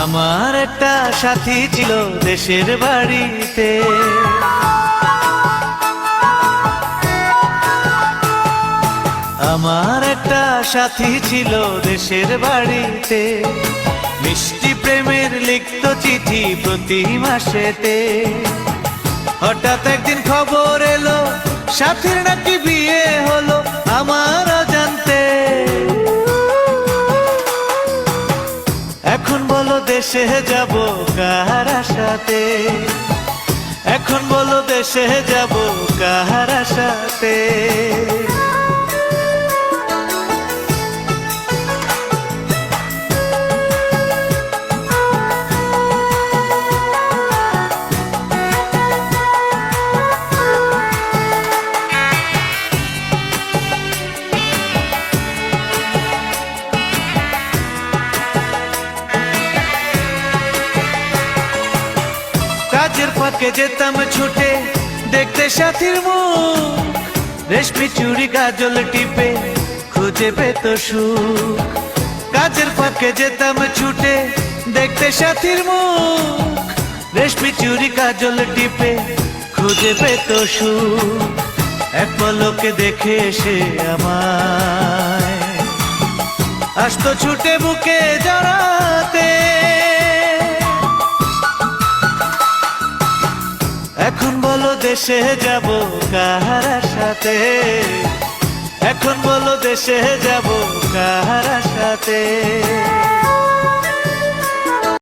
আমার একটা সাথী ছিল দেশের বাড়িতে, আমার একটা সাথী ছিল দেশের বাড়িতে, মিষ্টি প্রেমের লিখত চিঠি প্রতি মাসেতে। হঠাৎ একদিন খবর এলো সাথীর নাকি বিয়ে হলো আমার অজান্তে। এখন বলো দেশে যাব কার আশাতে, এখন বলো দেশে যাব কার আশাতে। কাজের ফাঁকে যেতাম ছুটে দেখতে সাথীর মুখ, রেশমি চুড়ি কাজল টিপে খুঁজে পেত সুখ। কাজের ফাঁকে যেতাম ছুটে দেখতে সাথীর মুখ, রেশমি চুড়ি কাজল টিপে খুঁজে পেত সুখ। এক পলকে দেখে এসে আমায় আসতো ছুটে বুকে জড়াতে। এখন বলো দেশে যাব কার সাথে, এখন বলো দেশে যাব কার সাথে।